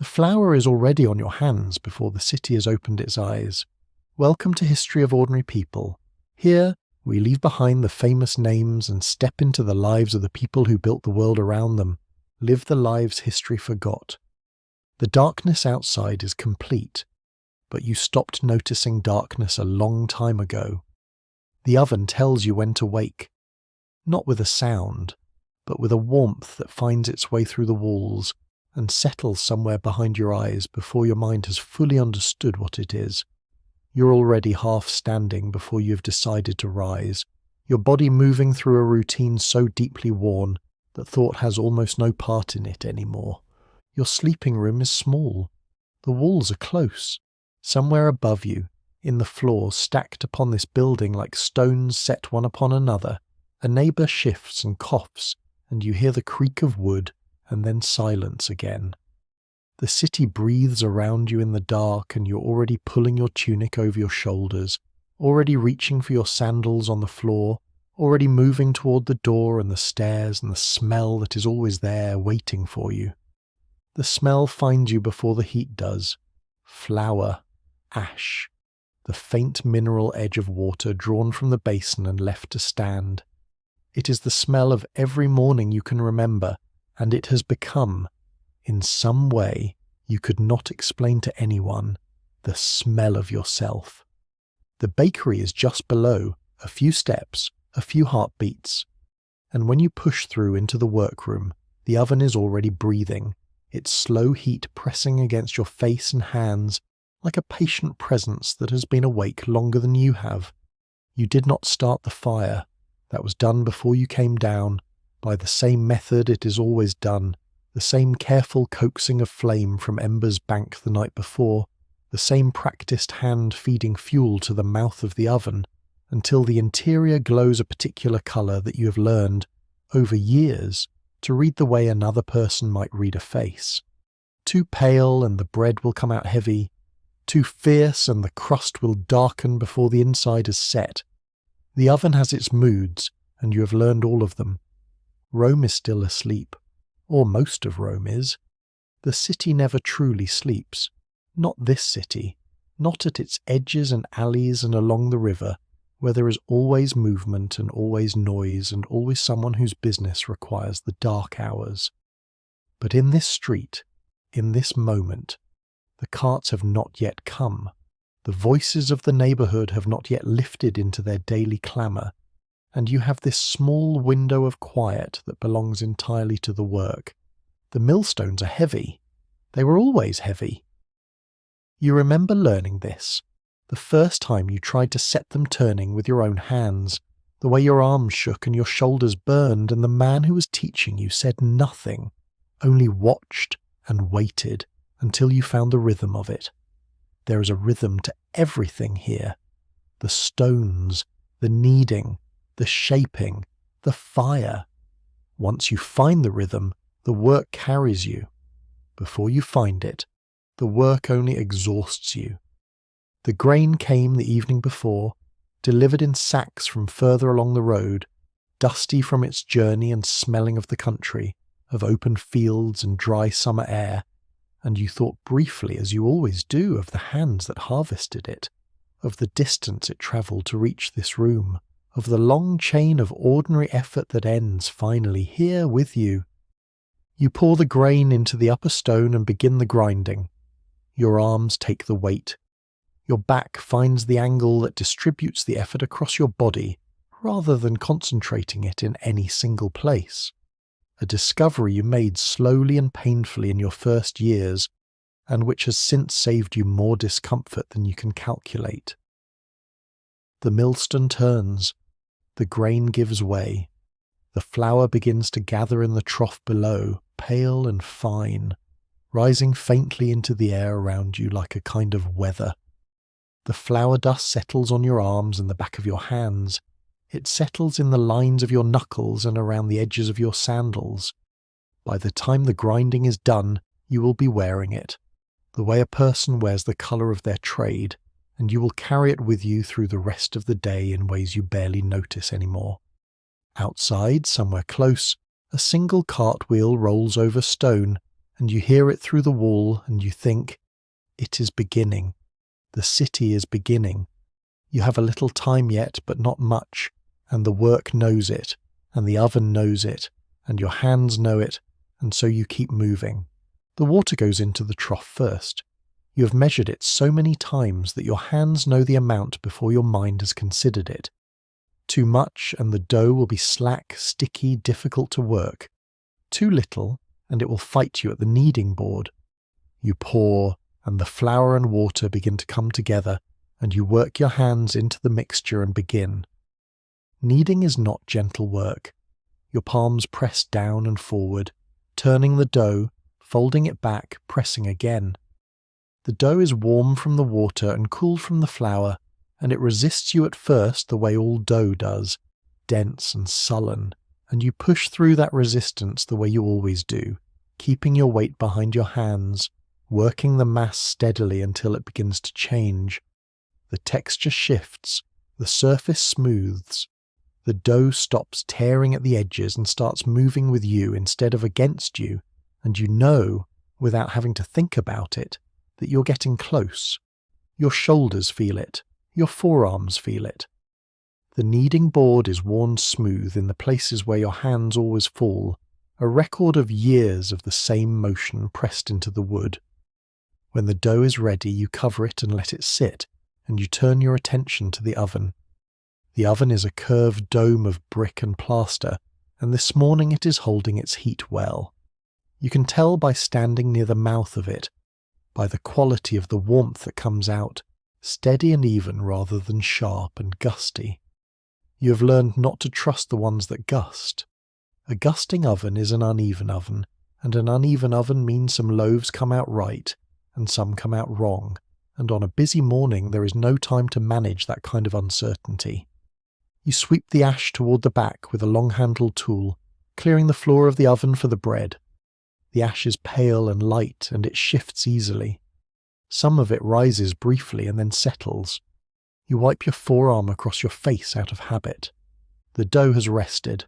The flour is already on your hands before the city has opened its eyes. Welcome to History of Ordinary People. Here, we leave behind the famous names and step into the lives of the people who built the world around them, live the lives history forgot. The darkness outside is complete, but you stopped noticing darkness a long time ago. The oven tells you when to wake, not with a sound, but with a warmth that finds its way through the walls and settles somewhere behind your eyes before your mind has fully understood what it is. You're already half standing before you've decided to rise, your body moving through a routine so deeply worn that thought has almost no part in it anymore. Your sleeping room is small. The walls are close. Somewhere above you, in the floor stacked upon this building like stones set one upon another, a neighbour shifts and coughs, and you hear the creak of wood, and then silence again. The city breathes around you in the dark, and you're already pulling your tunic over your shoulders, already reaching for your sandals on the floor, already moving toward the door and the stairs and the smell that is always there waiting for you. The smell finds you before the heat does. Flour, ash, the faint mineral edge of water drawn from the basin and left to stand. It is the smell of every morning you can remember, and it has become, in some way you could not explain to anyone, the smell of yourself. The bakery is just below, a few steps, a few heartbeats, and when you push through into the workroom, the oven is already breathing, its slow heat pressing against your face and hands like a patient presence that has been awake longer than you have. You did not start the fire. That was done before you came down, by the same method it is always done, the same careful coaxing of flame from embers banked the night before, the same practiced hand feeding fuel to the mouth of the oven, until the interior glows a particular colour that you have learned, over years, to read the way another person might read a face. Too pale and the bread will come out heavy, too fierce and the crust will darken before the inside is set. The oven has its moods, and you have learned all of them. Rome is still asleep, or most of Rome is. The city never truly sleeps. Not this city, not at its edges and alleys and along the river, where there is always movement and always noise and always someone whose business requires the dark hours. But in this street, in this moment, the carts have not yet come. The voices of the neighbourhood have not yet lifted into their daily clamour, and you have this small window of quiet that belongs entirely to the work. The millstones are heavy. They were always heavy. You remember learning this, the first time you tried to set them turning with your own hands, the way your arms shook and your shoulders burned, and the man who was teaching you said nothing, only watched and waited until you found the rhythm of it. There is a rhythm to everything here. The stones, the kneading, the shaping, the fire. Once you find the rhythm, the work carries you. Before you find it, the work only exhausts you. The grain came the evening before, delivered in sacks from further along the road, dusty from its journey and smelling of the country, of open fields and dry summer air, and you thought briefly, as you always do, of the hands that harvested it, of the distance it travelled to reach this room, of the long chain of ordinary effort that ends finally here with you. You pour the grain into the upper stone and begin the grinding. Your arms take the weight. Your back finds the angle that distributes the effort across your body, rather than concentrating it in any single place. A discovery you made slowly and painfully in your first years, and which has since saved you more discomfort than you can calculate. The millstone turns, the grain gives way, the flour begins to gather in the trough below, pale and fine, rising faintly into the air around you like a kind of weather. The flour dust settles on your arms and the back of your hands. It settles in the lines of your knuckles and around the edges of your sandals. By the time the grinding is done, you will be wearing it, the way a person wears the colour of their trade, and you will carry it with you through the rest of the day in ways you barely notice anymore. Outside, somewhere close, a single cartwheel rolls over stone, and you hear it through the wall and you think, it is beginning. The city is beginning. You have a little time yet, but not much, and the work knows it, and the oven knows it, and your hands know it, and so you keep moving. The water goes into the trough first. You have measured it so many times that your hands know the amount before your mind has considered it. Too much, and the dough will be slack, sticky, difficult to work. Too little, and it will fight you at the kneading board. You pour, and the flour and water begin to come together, and you work your hands into the mixture and begin. Kneading is not gentle work. Your palms press down and forward, turning the dough, folding it back, pressing again. The dough is warm from the water and cool from the flour, and it resists you at first the way all dough does, dense and sullen, and you push through that resistance the way you always do, keeping your weight behind your hands, working the mass steadily until it begins to change. The texture shifts, the surface smooths, the dough stops tearing at the edges and starts moving with you instead of against you, and you know, without having to think about it, that you're getting close. Your shoulders feel it, your forearms feel it. The kneading board is worn smooth in the places where your hands always fall, a record of years of the same motion pressed into the wood. When the dough is ready, you cover it and let it sit, and you turn your attention to the oven. The oven is a curved dome of brick and plaster, and this morning it is holding its heat well. You can tell by standing near the mouth of it, by the quality of the warmth that comes out, steady and even rather than sharp and gusty. You have learned not to trust the ones that gust. A gusting oven is an uneven oven, and an uneven oven means some loaves come out right, and some come out wrong, and on a busy morning there is no time to manage that kind of uncertainty. You sweep the ash toward the back with a long-handled tool, clearing the floor of the oven for the bread. The ash is pale and light, and it shifts easily. Some of it rises briefly and then settles. You wipe your forearm across your face out of habit. The dough has rested.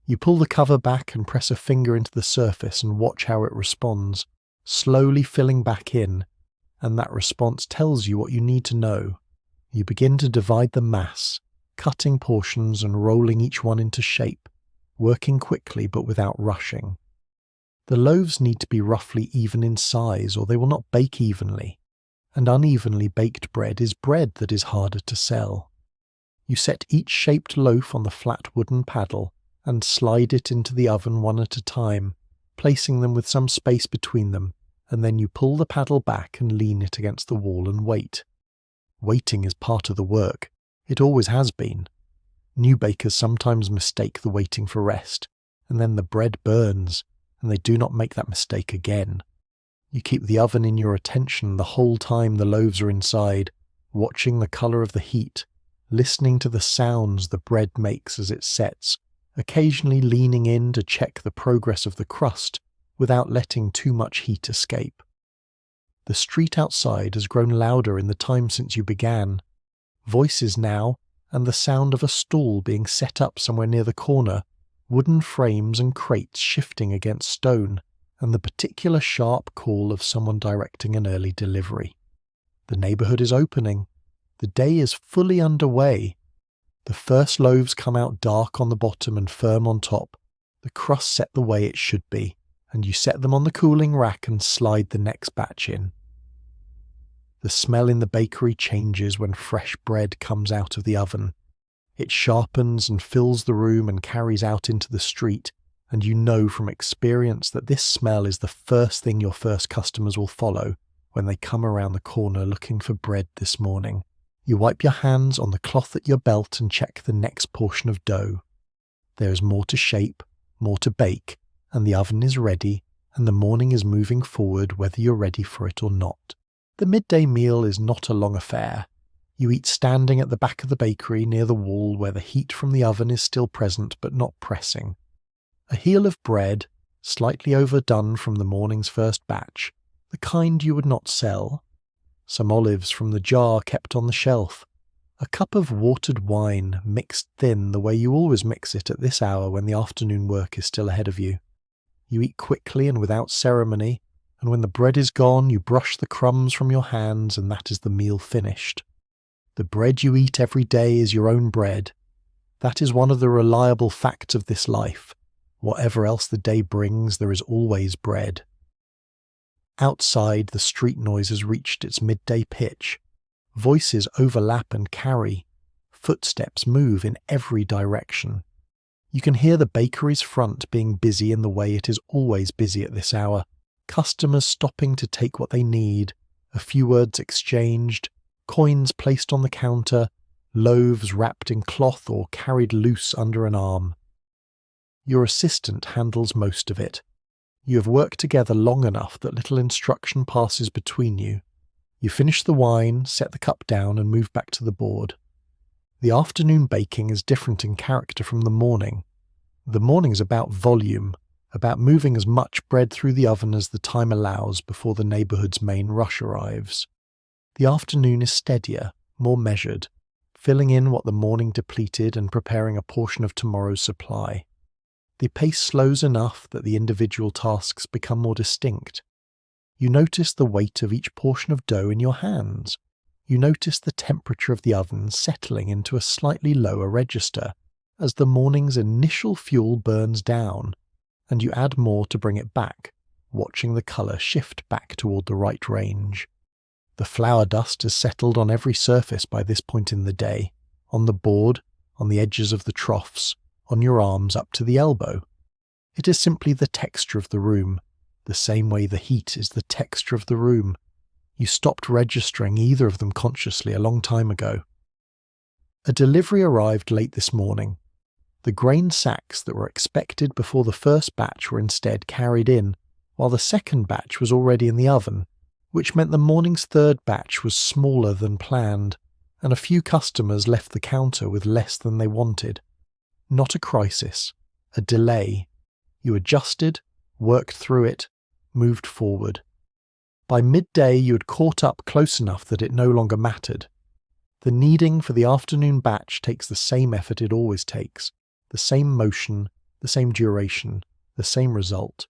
You pull the cover back and press a finger into the surface and watch how it responds, slowly filling back in, and that response tells you what you need to know. You begin to divide the mass, cutting portions and rolling each one into shape, working quickly but without rushing. The loaves need to be roughly even in size or they will not bake evenly, and unevenly baked bread is bread that is harder to sell. You set each shaped loaf on the flat wooden paddle and slide it into the oven one at a time, placing them with some space between them, and then you pull the paddle back and lean it against the wall and wait. Waiting is part of the work. It always has been. New bakers sometimes mistake the waiting for rest, and then the bread burns, and they do not make that mistake again. You keep the oven in your attention the whole time the loaves are inside, watching the colour of the heat, listening to the sounds the bread makes as it sets, occasionally leaning in to check the progress of the crust without letting too much heat escape. The street outside has grown louder in the time since you began. Voices now, and the sound of a stall being set up somewhere near the corner, wooden frames and crates shifting against stone, and the particular sharp call of someone directing an early delivery. The neighbourhood is opening. The day is fully underway. The first loaves come out dark on the bottom and firm on top, the crust set the way it should be, and you set them on the cooling rack and slide the next batch in. The smell in the bakery changes when fresh bread comes out of the oven. It sharpens and fills the room and carries out into the street, and you know from experience that this smell is the first thing your first customers will follow when they come around the corner looking for bread this morning. You wipe your hands on the cloth at your belt and check the next portion of dough. There is more to shape, more to bake, and the oven is ready, and the morning is moving forward whether you're ready for it or not. The midday meal is not a long affair. You eat standing at the back of the bakery near the wall where the heat from the oven is still present but not pressing. A heel of bread, slightly overdone from the morning's first batch, the kind you would not sell. Some olives from the jar kept on the shelf. A cup of watered wine mixed thin the way you always mix it at this hour when the afternoon work is still ahead of you. You eat quickly and without ceremony, and when the bread is gone, you brush the crumbs from your hands, and that is the meal finished. The bread you eat every day is your own bread. That is one of the reliable facts of this life. Whatever else the day brings, there is always bread. Outside, the street noise has reached its midday pitch. Voices overlap and carry. Footsteps move in every direction. You can hear the bakery's front being busy in the way it is always busy at this hour. Customers stopping to take what they need, a few words exchanged, coins placed on the counter, loaves wrapped in cloth or carried loose under an arm. Your assistant handles most of it. You have worked together long enough that little instruction passes between you. You finish the wine, set the cup down, and move back to the board. The afternoon baking is different in character from the morning. The morning is about volume, about moving as much bread through the oven as the time allows before the neighbourhood's main rush arrives. The afternoon is steadier, more measured, filling in what the morning depleted and preparing a portion of tomorrow's supply. The pace slows enough that the individual tasks become more distinct. You notice the weight of each portion of dough in your hands. You notice the temperature of the oven settling into a slightly lower register as the morning's initial fuel burns down, and you add more to bring it back, watching the colour shift back toward the right range. The flour dust has settled on every surface by this point in the day, on the board, on the edges of the troughs, on your arms up to the elbow. It is simply the texture of the room, the same way the heat is the texture of the room. You stopped registering either of them consciously a long time ago. A delivery arrived late this morning. The grain sacks that were expected before the first batch were instead carried in, while the second batch was already in the oven, which meant the morning's third batch was smaller than planned, and a few customers left the counter with less than they wanted. Not a crisis, a delay. You adjusted, worked through it, moved forward. By midday you had caught up close enough that it no longer mattered. The kneading for the afternoon batch takes the same effort it always takes, the same motion, the same duration, the same result.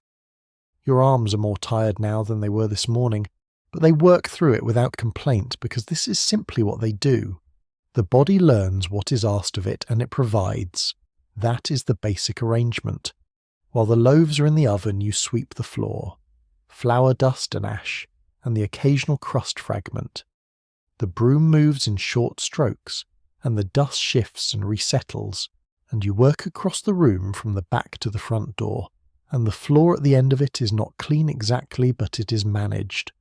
Your arms are more tired now than they were this morning, but they work through it without complaint because this is simply what they do. The body learns what is asked of it and it provides. That is the basic arrangement. While the loaves are in the oven, you sweep the floor. Flour dust and ash, and the occasional crust fragment. The broom moves in short strokes, and the dust shifts and resettles, and you work across the room from the back to the front door, and the floor at the end of it is not clean exactly, but it is managed.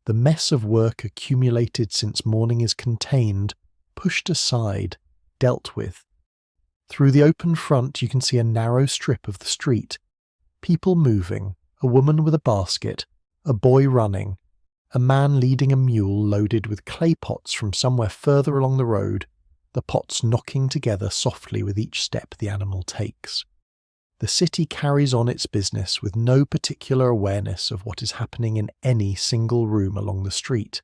The mess of work accumulated since morning is contained, pushed aside, dealt with. Through the open front you can see a narrow strip of the street. People moving, a woman with a basket, a boy running, a man leading a mule loaded with clay pots from somewhere further along the road, the pots knocking together softly with each step the animal takes. The city carries on its business with no particular awareness of what is happening in any single room along the street.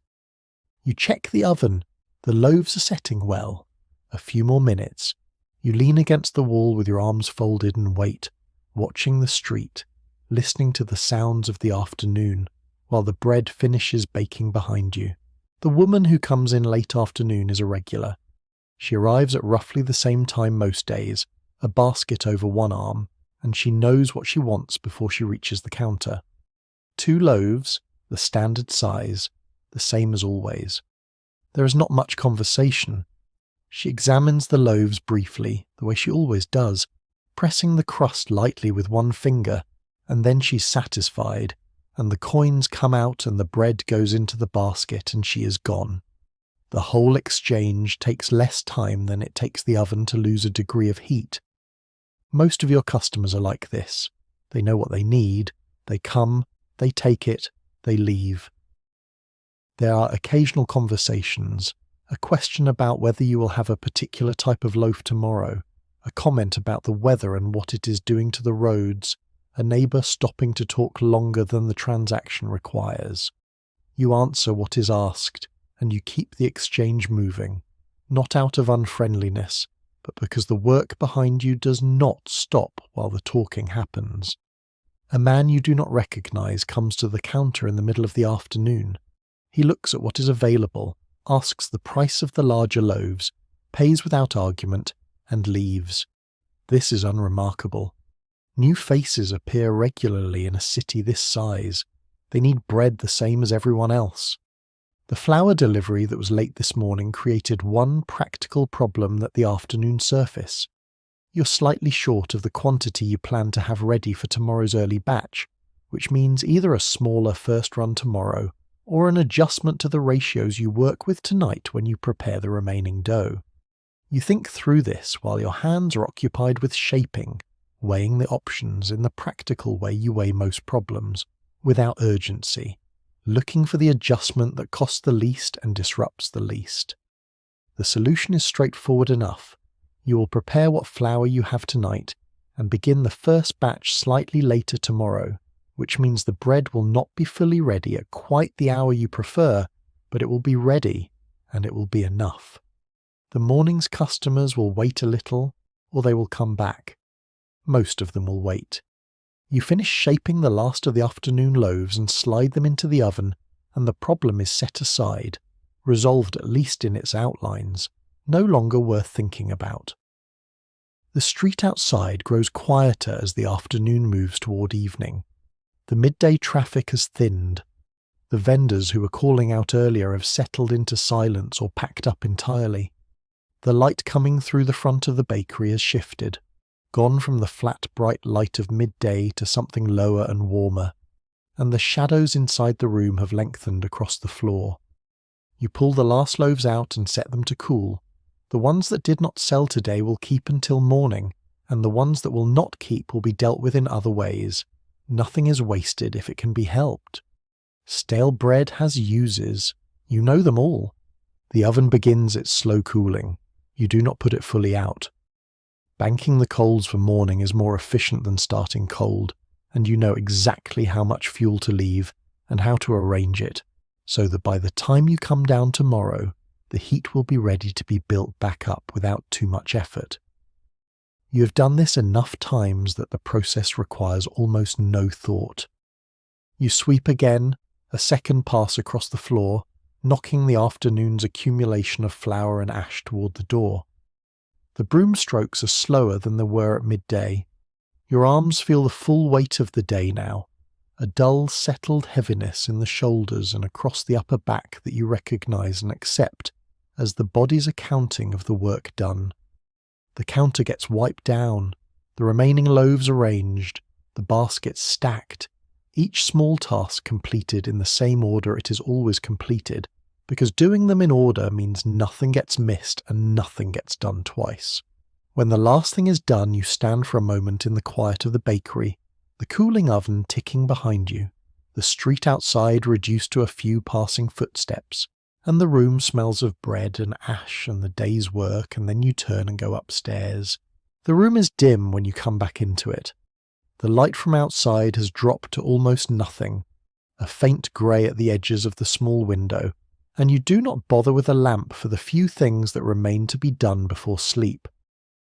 You check the oven. The loaves are setting well. A few more minutes. You lean against the wall with your arms folded and wait, watching the street, listening to the sounds of the afternoon, while the bread finishes baking behind you. The woman who comes in late afternoon is a regular. She arrives at roughly the same time most days, a basket over one arm, and she knows what she wants before she reaches the counter. 2 loaves, the standard size, the same as always. There is not much conversation. She examines the loaves briefly, the way she always does, pressing the crust lightly with one finger, and then she's satisfied, and the coins come out and the bread goes into the basket and she is gone. The whole exchange takes less time than it takes the oven to lose a degree of heat. Most of your customers are like this. They know what they need, they come, they take it, they leave. There are occasional conversations, a question about whether you will have a particular type of loaf tomorrow, a comment about the weather and what it is doing to the roads, a neighbour stopping to talk longer than the transaction requires. You answer what is asked, and you keep the exchange moving, not out of unfriendliness, but because the work behind you does not stop while the talking happens. A man you do not recognize comes to the counter in the middle of the afternoon. He looks at what is available, asks the price of the larger loaves, pays without argument, and leaves. This is unremarkable. New faces appear regularly in a city this size. They need bread the same as everyone else. The flour delivery that was late this morning created one practical problem at the afternoon surface. You're slightly short of the quantity you plan to have ready for tomorrow's early batch, which means either a smaller first run tomorrow or an adjustment to the ratios you work with tonight when you prepare the remaining dough. You think through this while your hands are occupied with shaping, weighing the options in the practical way you weigh most problems, without urgency, looking for the adjustment that costs the least and disrupts the least. The solution is straightforward enough. You will prepare what flour you have tonight and begin the first batch slightly later tomorrow, which means the bread will not be fully ready at quite the hour you prefer, but it will be ready, and it will be enough. The morning's customers will wait a little, or they will come back. Most of them will wait. You finish shaping the last of the afternoon loaves and slide them into the oven, and the problem is set aside, resolved at least in its outlines, no longer worth thinking about. The street outside grows quieter as the afternoon moves toward evening. The midday traffic has thinned. The vendors who were calling out earlier have settled into silence or packed up entirely. The light coming through the front of the bakery has shifted, gone from the flat bright light of midday to something lower and warmer, and the shadows inside the room have lengthened across the floor. You pull the last loaves out and set them to cool. The ones that did not sell today will keep until morning, and the ones that will not keep will be dealt with in other ways. Nothing is wasted if it can be helped. Stale bread has uses. You know them all. The oven begins its slow cooling. You do not put it fully out. Banking the coals for morning is more efficient than starting cold, and you know exactly how much fuel to leave and how to arrange it, so that by the time you come down tomorrow, the heat will be ready to be built back up without too much effort. You have done this enough times that the process requires almost no thought. You sweep again, a second pass across the floor, knocking the afternoon's accumulation of flour and ash toward the door. The broom strokes are slower than they were at midday. Your arms feel the full weight of the day now, a dull, settled heaviness in the shoulders and across the upper back that you recognize and accept as the body's accounting of the work done. The counter gets wiped down, the remaining loaves arranged, the baskets stacked, each small task completed in the same order it is always completed, because doing them in order means nothing gets missed and nothing gets done twice. When the last thing is done, you stand for a moment in the quiet of the bakery, the cooling oven ticking behind you, the street outside reduced to a few passing footsteps, and the room smells of bread and ash and the day's work, and then you turn and go upstairs. The room is dim when you come back into it. The light from outside has dropped to almost nothing, a faint grey at the edges of the small window, and you do not bother with a lamp for the few things that remain to be done before sleep.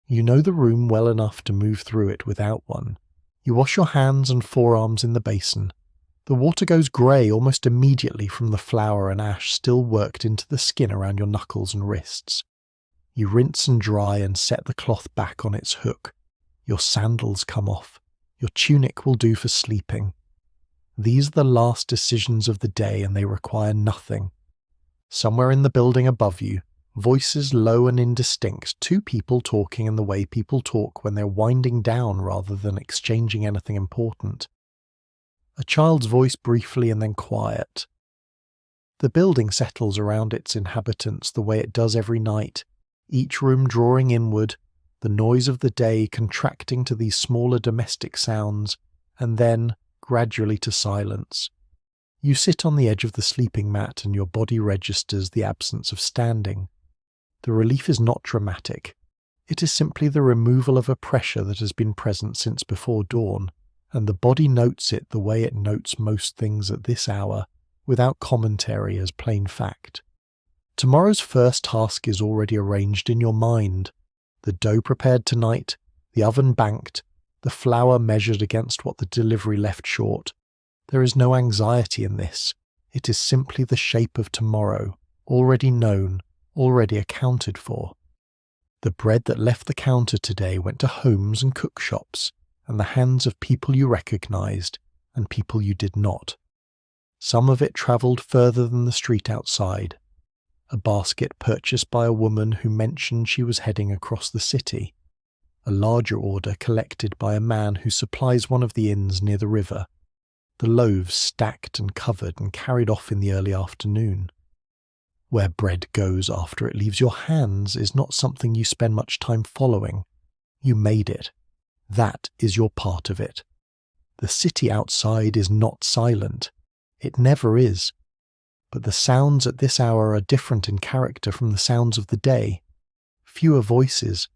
You know the room well enough to move through it without one. You wash your hands and forearms in the basin. The water goes grey almost immediately from the flour and ash still worked into the skin around your knuckles and wrists. You rinse and dry and set the cloth back on its hook. Your sandals come off. Your tunic will do for sleeping. These are the last decisions of the day, and they require nothing. Somewhere in the building above you, voices low and indistinct, two people talking in the way people talk when they're winding down rather than exchanging anything important. A child's voice briefly and then quiet. The building settles around its inhabitants the way it does every night, each room drawing inward, the noise of the day contracting to these smaller domestic sounds, and then, gradually to silence. You sit on the edge of the sleeping mat and your body registers the absence of standing. The relief is not dramatic. It is simply the removal of a pressure that has been present since before dawn, and the body notes it the way it notes most things at this hour, without commentary as plain fact. Tomorrow's first task is already arranged in your mind. The dough prepared tonight, the oven banked, the flour measured against what the delivery left short. There is no anxiety in this. It is simply the shape of tomorrow, already known, already accounted for. The bread that left the counter today went to homes and cookshops, and the hands of people you recognized and people you did not. Some of it travelled further than the street outside. A basket purchased by a woman who mentioned she was heading across the city. A larger order collected by a man who supplies one of the inns near the river. The loaves stacked and covered and carried off in the early afternoon. Where bread goes after it leaves your hands is not something you spend much time following. You made it. That is your part of it. The city outside is not silent. It never is. But the sounds at this hour are different in character from the sounds of the day. Fewer voices.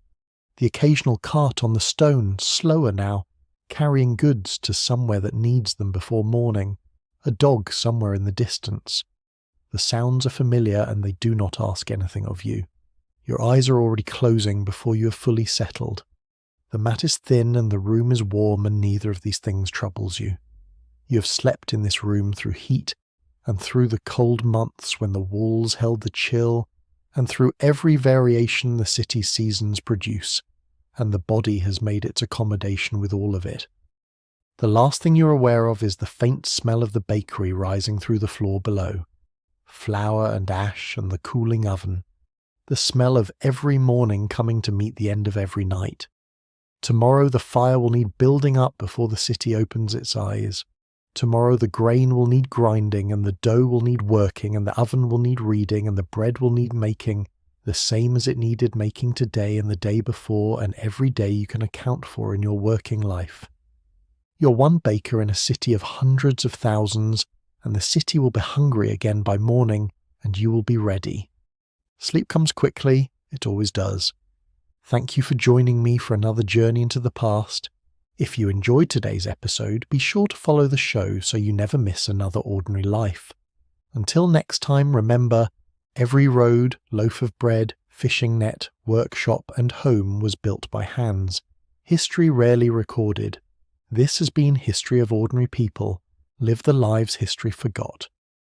The occasional cart on the stone, slower now, carrying goods to somewhere that needs them before morning. A dog somewhere in the distance. The sounds are familiar and they do not ask anything of you. Your eyes are already closing before you have fully settled. The mat is thin and the room is warm, and neither of these things troubles you. You have slept in this room through heat and through the cold months when the walls held the chill, and through every variation the city's seasons produce, and the body has made its accommodation with all of it. The last thing you are aware of is the faint smell of the bakery rising through the floor below. Flour and ash and the cooling oven. The smell of every morning coming to meet the end of every night. Tomorrow the fire will need building up before the city opens its eyes. Tomorrow the grain will need grinding, and the dough will need working, and the oven will need reading, and the bread will need making, the same as it needed making today and the day before and every day you can account for in your working life. You're one baker in a city of hundreds of thousands, and the city will be hungry again by morning, and you will be ready. Sleep comes quickly, it always does. Thank you for joining me for another journey into the past. If you enjoyed today's episode, be sure to follow the show so you never miss another ordinary life. Until next time, remember, every road, loaf of bread, fishing net, workshop and home was built by hands. History rarely recorded. This has been History of Ordinary People. Live the lives history forgot.